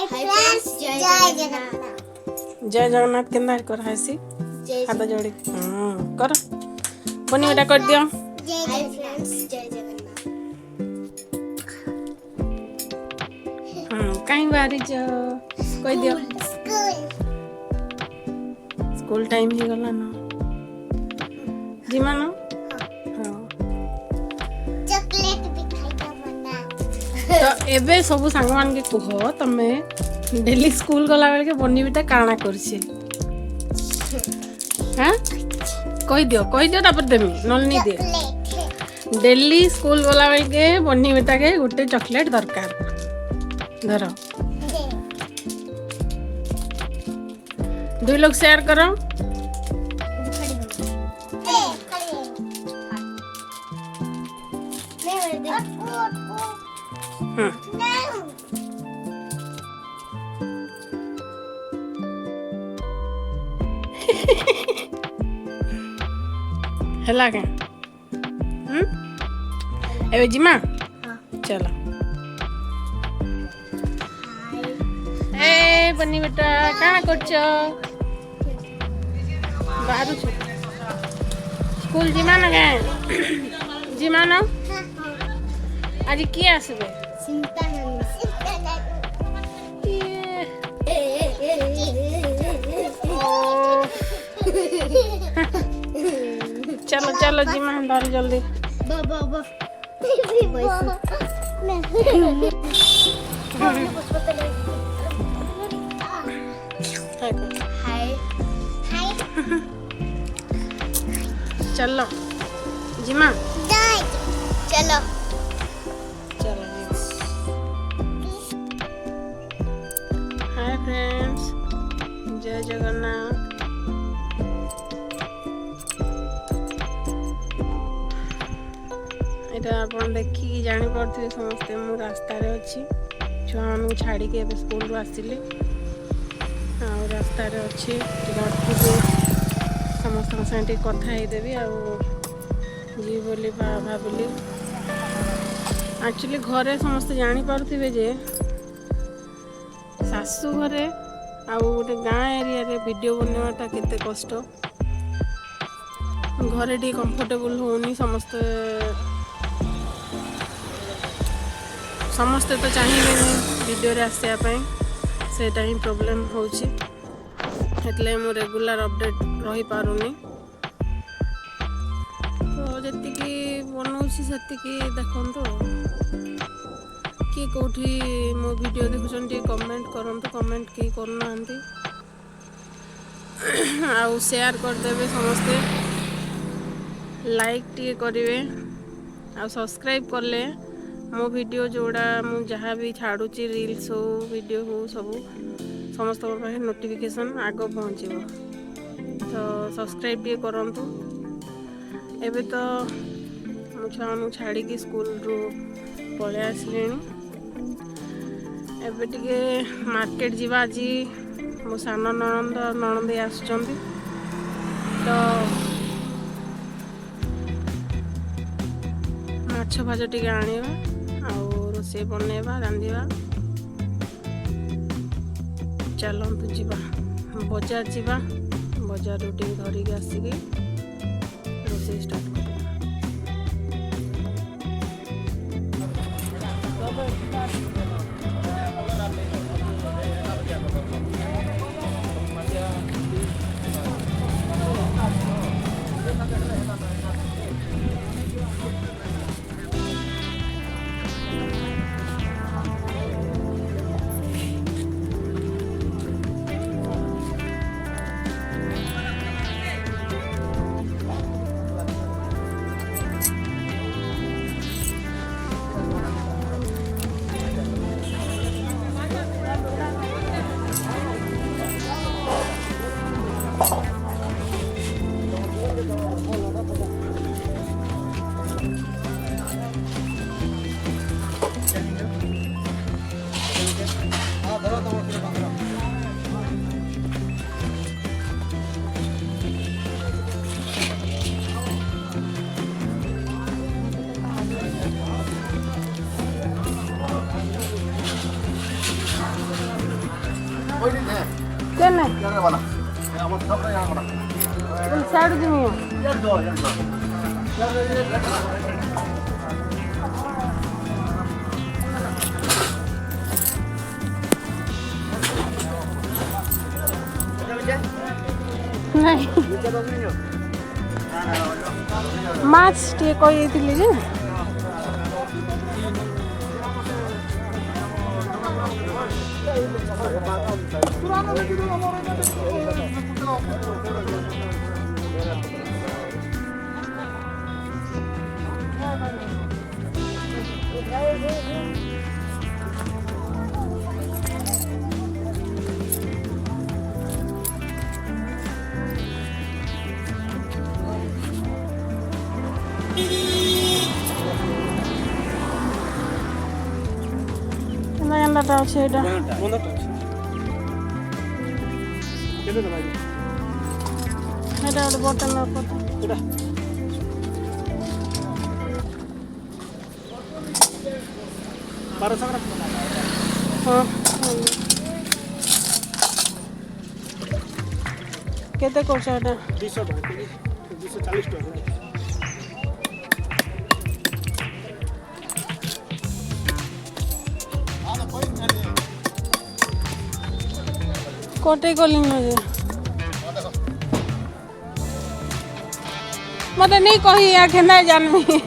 जय जगन्नाथ केन्दा कर हासी हाथ जोड़ी कर बनी बेटा कर दियो। हाय फ्रेंड्स जय जगन्नाथ। कहीं बाहरी जो कोई दियो स्कूल टाइम ही गला ना जीमा ना चॉकलेट भी खाइता मता तो एबे सब सांग मान के कह तमे डेली स्कूल गला बेल के बनी बेटा काना करछे हां कह दियो तापर देमी नल नहीं दे डेली स्कूल गला बेल के बनी बेटा के गोटे चॉकलेट दरकार धर दुई लोग शेयर करो हला के एबे जिमा चलो ए बनी बेटा काना करछो बाहर स्कूल जिमा ना के जिमा ना आज की आसबे चलो चलो जिमा डाल जल्दी चलो जिमा चलो चलो हाय फ्रेंड्स जय जगन्नाथ एटा आपण देखी जानी पड़थे समस्ते मु रास्ता रे अछि छुआ मानू छाड़ी के स्कूल रो आसिले आ रास्ता रे अछि टिकट समस्त साथे कथा हे देबी आ जी बोली भाबिली एक्चुअली घरे समस्त जानी पारुथिबे जे सासू घरे आ गोटे गाँ एरिया रे वीडियो बनवाटा केते कष्ट घरे टी कंफर्टेबल होनी समस्ते तो चाहिए वीडियो रे आसिया पई सेटा ही प्रॉब्लम होची एतले मु रेगुलर अपडेट रही पारुनी तो जति की बनौछि सेति की देखंतो कि कोठी मो वीडियो देखुछन टी कमेंट करंतो कमेंट की करनांती आ शेयर कर देबे समस्ते लाइक टी करिवे आ सब्सक्राइब करले मो वीडियो जोड़ा मु जहाँ भी छाड़ुची रील्स हो वीडियो हो सब समस्त पाखे नोटिफिकेशन आग पहुँचो तो सब्सक्राइब टी करंतु एबे तो मु छुआ छाड़ी की स्कूल रू पळे आसले एबे टिके मार्केट जीवा आज मो सान नणंद आसुचंती तो माछ भाज टिके आनिबा आ रोसे बनैबा रांधिबा चलतु जीवा बजार जीवा बजार टे धरिक आसिकी रोसे स्टार्ट करिबा केने साइड जिमी नहीं माछ टे कही जे କେନ୍ତା ଅଛି ଏଇଟା ଏଇଟା ଗୋଟେ ବଟନ ହଁ କେତେ କରୁଛ ଏଇଟା 200 टका 240 टका कटे गली जे मत नहीं कही आखे नहीं जानवी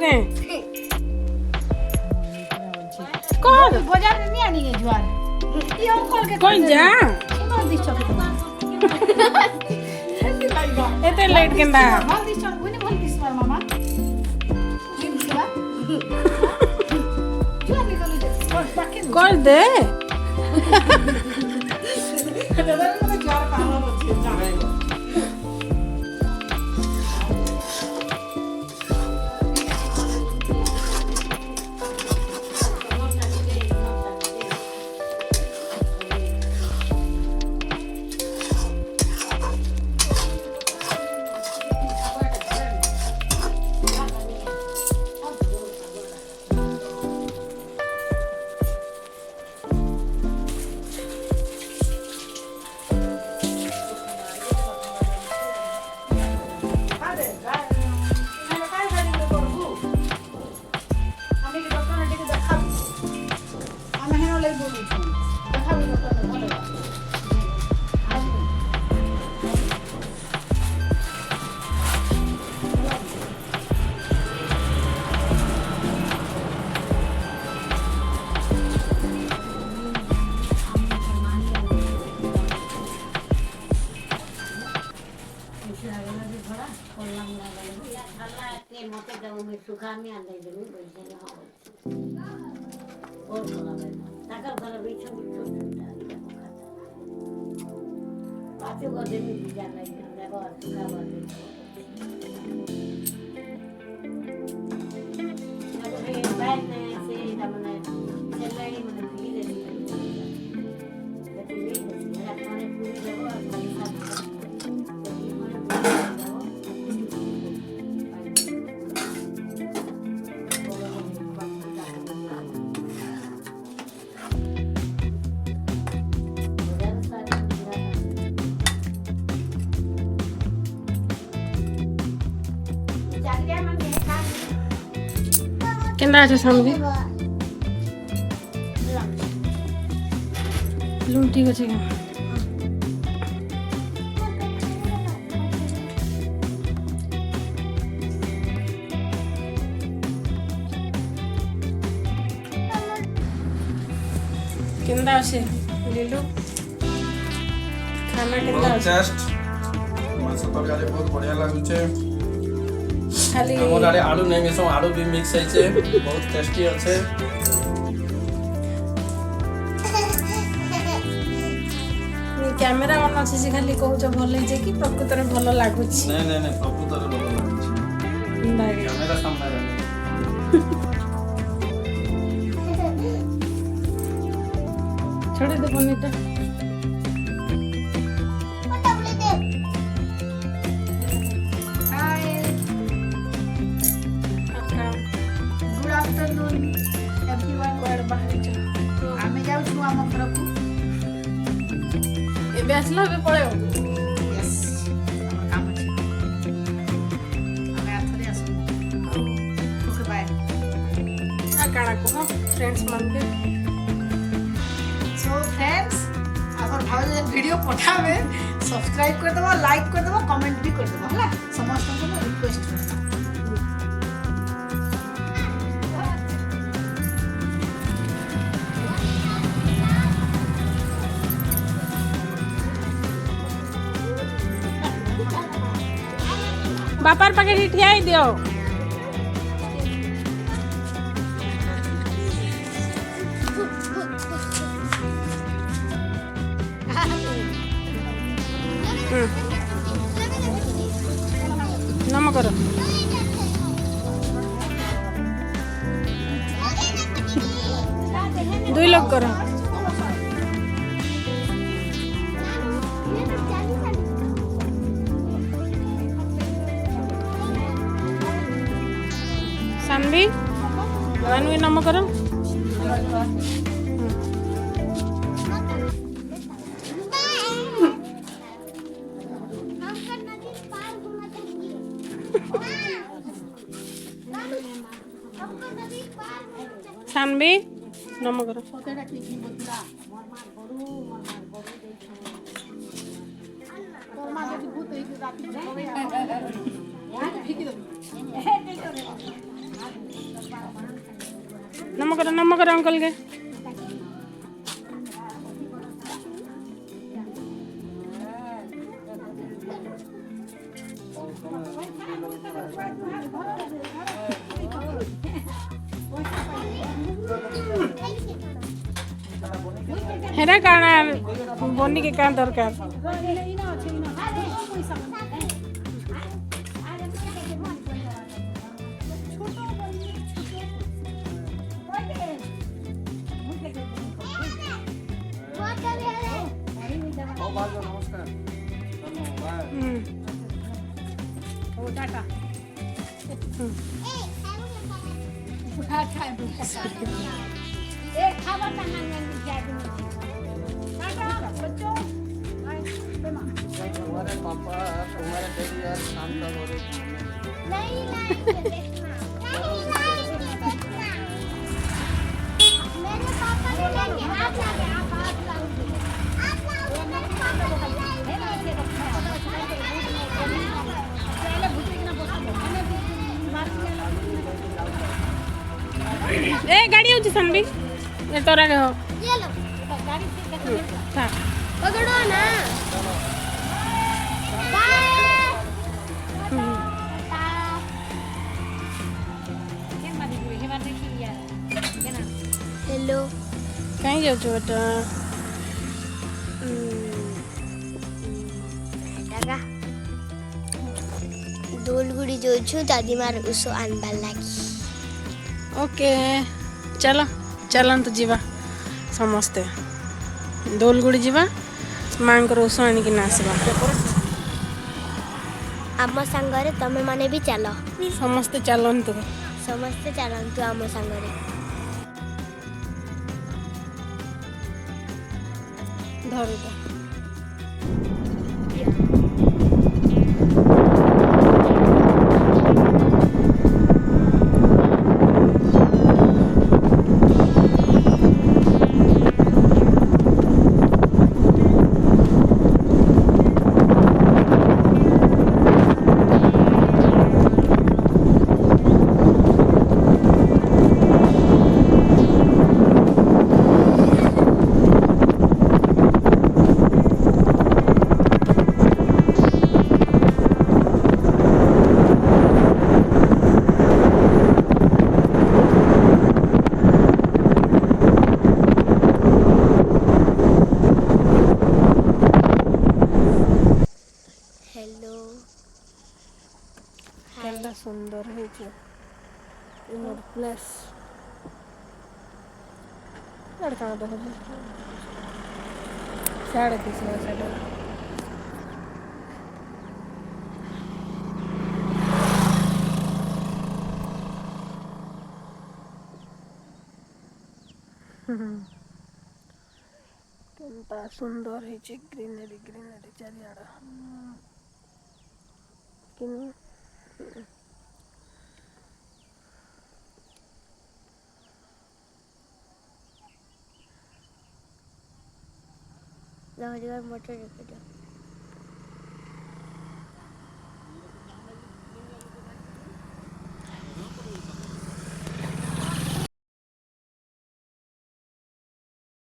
के कौन बाजार में नहीं आनी है ज्वार ये हम खोल के कौन जा मार दी चौक एते लेट केंदा मार दी चौक बुने बोल दिस बार मामा किंतु ज्वार निकल दे और बाकी कर दे दादा ने ज्वार पाला बच्चे जा केंदा আছে সামনে লুন ঠিক আছে কেন केंदा আছে লিলু खाना केंदा আছে टेस्ट माछ तरकारी बहुत बढ़िया लागुचे खाली हमर आड़े आलू नहीं मिसो आलू भी मिक्स है बहुत टेस्टी আছে कैमेरा ऑन আছে যে খালি কହୁଛ ଭଲ ହେଇছে କି ପ୍ରକୃତରେ ଭଲ ଲାଗୁଛି नहीं नहीं नहीं प्रकृतर ଭଲ ଲାଗୁଛି कैमरा सामने रहने छोड़ दे पनीरটা गुड आफ्टरनून एवरीवन କୁଆଡେ ବାହାରିଛ आमे जाऊ छु हम घरକୁ ଏବେ ଆସିଲା ଏବେ ପଳେଇବ यस हमर काम अछि आमे आथरे आसु ओके बाय आ काଣା କୁହ फ्रेंड्स मान के सो फ्रेंड्स अगर भाव वीडियो पठावे सब्सक्राइब कर देबो लाइक कर देबो कमेंट भी कर देबो हला समस्त को रिक्वेस्ट करता बापार पाके ठिया ही दियो नमक करो दुई लोग करो सानवी मानवी नमक करो सानवी नमक करो नमक करो अंकल के। हेरा काना बनी के कान दरकार। तुम्हारे पापा तुम्हारे डैडी यार शाम तक हो रहे नहीं मेरे पापा ने लेके आप लाओगे आप लाओगे मेरे पापा ए गाड़ी होची सनबी ए तोरा के हो ये लो था पकड़ो ना बाय हेलो कहीं जाऊ छु बेटा दादा दोलगुड़ी जोइछु दादी मार उसो आनबार लागी ओके चलो चलन तो जीवा समस्ते दोलगुड़ी जीवा मांकर ओष आनिक आसवा आम सांगरे तमे माने भी चलो समस्ते चलतु समस्ते चलंतु आम सांगरे धरता हेलो केला सुंदर है इनर प्लेस लड़का देखो साढ़े 30 साढ़े केनता सुंदर है ग्रीनरी ग्रीनरी चारिआड़ किन मोटर